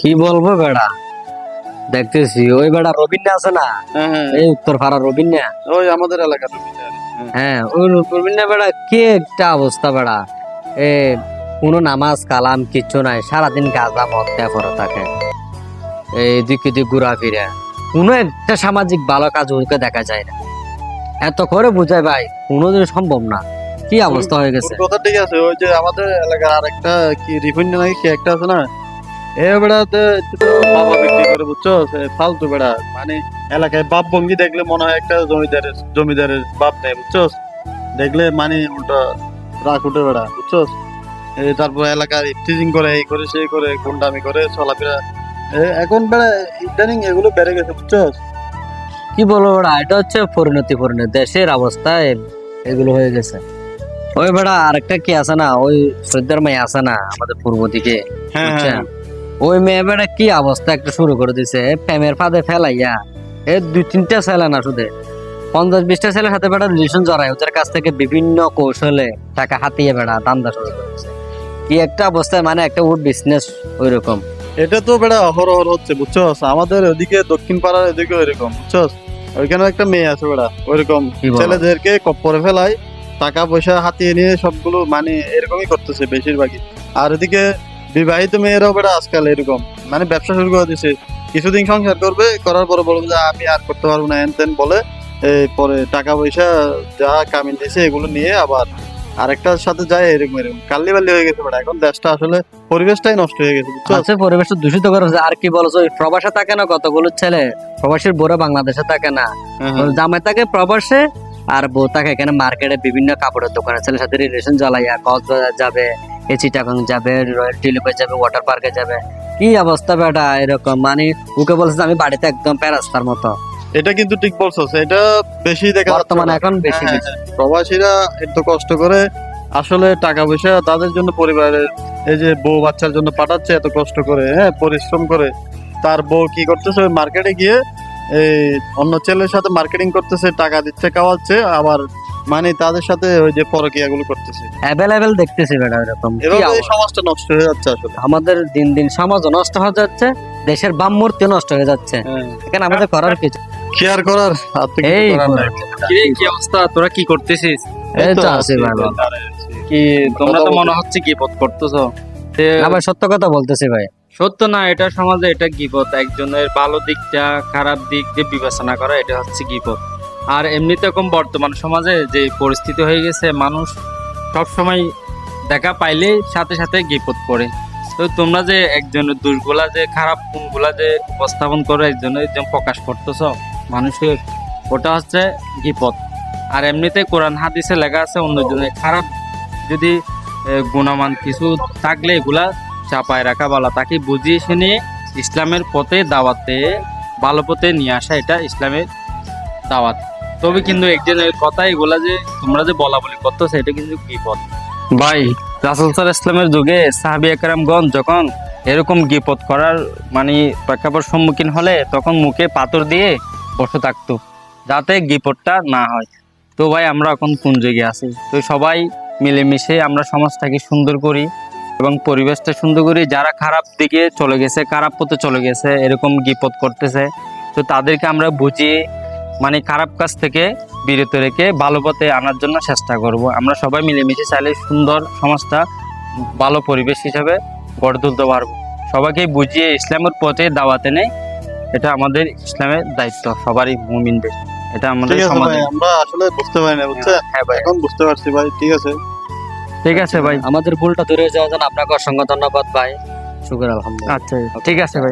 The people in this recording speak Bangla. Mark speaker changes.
Speaker 1: কি বলবো বেড়া, দেখতেছি ওই বেড়া রবিন্যা আছে না, এই উত্তর পাড়া রবিন্যা,
Speaker 2: ওই আমাদের এলাকার
Speaker 1: হ্যাঁ ওই রবিন্যা বেড়া কি একটা অবস্থা বেড়া। এ কোনো নামাজ কালাম কিচ্ছু নাই, সারাদিন গাঁজা মদ খেয়ে পড়ে থাকে, এই দিকে দিক ঘুরা ফিরে, কোনো একটা সামাজিক ভালো কাজ ওকে দেখা যায় না। এত করে বুঝায় ভাই কোনোদিন সম্ভব না, কি অবস্থা হয়ে গেছে।
Speaker 2: কথা ঠিক আছে। ওই যে আমাদের এলাকার আরেকটা কি রিফাইন্ড নাকি কি একটা আছে না, এ বেড়াতে বাবা বিক্রি করে, বুঝছো? ফালতু বেড়া, মানে এলাকায় বাপ ভঙ্গি দেখলে মনে হয় একটা জমিদারের বাপ নেই, বুঝছো? দেখলে মানে উল্টা রাগ উঠে বেড়া, বুঝছো? তারপর এলাকার ইফটিজিং করে, এই করে সেই করে, গুন্ডামি করে, চলাফেরা। এখন বেড়া ইদানিং এগুলো বেড়ে গেছে, বুঝছো?
Speaker 1: কি বলবো বেড়া, এটা হচ্ছে পরিণতি দেশের অবস্থায় এগুলো হয়ে গেছে। ওই বেড়া আরেকটা কি আছে না, ওই সৈদার মেয়ে আছে না আমাদের পূর্ব দিকে,
Speaker 2: হ্যাঁ
Speaker 1: বুঝছেন?
Speaker 2: হ্যাঁ
Speaker 1: ওই মেয়ে বেড়া কি অবস্থা একটা শুরু করে দিছে, প্রেমের ফাঁদে ফেলাইয়া এ 2-3টা ছেলে না, শুধু 50-20টা ছেলের সাথে বেড়া রিলেশন জড়ায়, ওদের কাছ থেকে বিভিন্ন কৌশলে টাকা হাতিয়ে বেড়া দান্দা শুরু করেছে। কি একটা অবস্থায়, মানে একটা উড বিজনেস ওই রকম।
Speaker 2: এটা তো বেড়া অহরহ হচ্ছে, বুঝছো? আমাদের ওদিকে দক্ষিণ পাড়ার এদিকে ওইরকম, বুঝছো? ওইখানে একটা মেয়ে আছে বেড়া, ওইরকম
Speaker 1: কি বলো?
Speaker 2: ছেলেদেরকে কপ্পরে ফেলায়, টাকা পয়সা হাতিয়ে নিয়ে সবগুলো, মানে এরকমই করতেছে বেশিরভাগই। আর এদিকে বিবাহিত মেয়েরাও বেড়া আজকাল এরকম, মানে ব্যবসা শুরু করে দিছে। কিছুদিন সংসার করবে, করার পরে বলবে যে আমি আর করতে পারবো না, এন বলে পরে টাকা পয়সা যা কামিন দিয়েছে এগুলো নিয়ে আবার আরেকটার সাথে যায়, এরকম এরকম কাল্লি বাল্লি হয়ে গেছে বেড়া। এখন দেশটা আসলে পরিবেশটাই নষ্ট হয়ে গেছে, বুঝছো?
Speaker 1: আছে পরিবেশ দূষিত করে ফেলছে। আর কি বলছো, ওই প্রবাসে থাকে না কতগুলো ছেলে, প্রবাসীর বোরা বাংলাদেশে থাকে না, ওর জামাই থাকে প্রবাসে, আর বউ থাকে এখানে মার্কেটে বিভিন্ন কাপড়ের দোকানে ছেলের সাথে রিলেশন জ্বালাইয়া কক্সবাজার যাবে, চিটাগাং যাবে, রয়্যাল টিলিপে যাবে, ওয়াটার পার্কে যাবে। কি অবস্থা বেটা এরকম, মানে ওকে বলছে যে আমি বাড়িতে একদম প্যারাস্তার মতো।
Speaker 2: এটা কিন্তু ঠিক বলছো, এটা বেশি দেখা যাচ্ছে
Speaker 1: বর্তমানে
Speaker 2: বেড়া।
Speaker 1: এখন বেশি
Speaker 2: হ্যাঁ,
Speaker 1: বেশি।
Speaker 2: হ্যাঁ, প্রবাসীরা এত কষ্ট করে আসলে টাকা পয়সা তাদের জন্য, পরিবারের এই যে বউ বাচ্চার জন্য পাঠাচ্ছে এত কষ্ট করে, হ্যাঁ পরিশ্রম করে, তার বউ কি করতেছে, ওই মার্কেটে গিয়ে এই অন্য ছেলের সাথে মার্কেটিং করতেছে, টাকা দিচ্ছে, খাওয়াচ্ছে, আবার মানে তাদের সাথে ওই যে পরকীয়া গুলো করতেছে।
Speaker 1: অ্যাভেলেবেল দেখতেছি বেটা এরকম। কি
Speaker 2: এভাবে এই
Speaker 1: অবস্থা?
Speaker 2: সমাজটা নষ্ট হয়ে যাচ্ছে আসলে।
Speaker 1: আমাদের দিন দিন সমাজ নষ্ট হয়ে যাচ্ছে, দেশের বামমূর্তি নষ্ট হয়ে যাচ্ছে। এখানে আমাদের করার কিছু
Speaker 2: কি আর করার, আর তো কিছু
Speaker 1: এই
Speaker 2: করার নাই।
Speaker 3: কি অবস্থা, তোরা কি করতেছিস?
Speaker 1: এই তো আছে
Speaker 2: আছি,
Speaker 1: ভালো।
Speaker 2: দাঁড়ায় আছি।
Speaker 3: কি তোমরা তো
Speaker 2: কথা
Speaker 3: মনে
Speaker 2: বলতে-
Speaker 3: হচ্ছে গিবত করতেছো। তে
Speaker 1: আবার সত্য কথা বলতেছি ভাই।
Speaker 3: সত্য না, এটা সমাজে এটা গিবত। একজনের ভালো দিকটা খারাপ দিক দিয়ে বিবেচনা করা, এটা হচ্ছে গিবত। আর এমনিতে এরকম বর্তমান সমাজে যে পরিস্থিতি হয়ে গেছে, মানুষ সব সময় দেখা পাইলে সাথে সাথে গিবত করে। তো তোমরা যে একজনের দোষগুলা, যে খারাপ গুণগুলা যে উপস্থাপন করে একজনের যে প্রকাশ করতেছো মানুষের, ওটা হচ্ছে গিবত। আর এমনিতে কোরআন হাদিসে লেখা আছে অন্যজনের খারাপ যদি গুণমান কিছু থাকলে এগুলা চাপায় রাখা ভালো, তাকে বুঝিয়ে শুনে ইসলামের পথে দাওয়াতে, ভালো পথে নিয়ে আসা, এটা ইসলামের দাওয়াত। তবে কিন্তু একজনের কথা এগুলা যে তোমরা যে বলা বলি করতেছো, এটা কিন্তু গিবত ভাই। রাসূল সাল্লাল্লাহু আলাইহি ইসলামের যুগে সাহাবী একরামগণ যখন এরকম গিবত করার মানে প্রেক্ষাপট সম্মুখীন হলে, তখন মুখে পাথর দিয়ে বসে থাকতো যাতে গিবতটা না হয়। তো ভাই আমরা এখন কোন জায়গায় আছি? তো সবাই মিলেমিশে আমরা সমাজটাকে সুন্দর করি এবং পরিবেশটা সুন্দর করি। যারা খারাপ দিকে চলে গেছে, খারাপ পথে চলে গেছে, এরকম গিবত করতেছে, তো তাদেরকে আমরা বুঝিয়ে মানে খারাপ কাজ থেকে বিরত রেখে ভালো পথে আনার জন্য চেষ্টা করব। আমরা সবাই মিলেমিশে চাইলে সুন্দর সমাজটা ভালো পরিবেশ হিসাবে গড়ে তুলতে পারবো। সবাইকে বুঝিয়ে ইসলামের পথে দাওয়াতে নেই, এটা আমাদের ইসলামের দায়িত্ব, সবারই মুমিনদের। এটা আমাদের
Speaker 2: ঠিক আছে
Speaker 3: সমাজে।
Speaker 2: ভাই, আমরা আসলে বুঝতে পারি না, বুঝছেন?
Speaker 3: হ্যাঁ ভাই,
Speaker 2: এখন বুঝতে পারছি ভাই, ঠিক আছে।
Speaker 3: ঠিক আছে ভাই।
Speaker 1: আমাদের ভুলটা ধরে যাওয়ার জন্য আপনাকে অসংখ্য ধন্যবাদ ভাই। শুকর আলহামদুলিল্লাহ।
Speaker 3: আচ্ছা ঠিক আছে ভাই।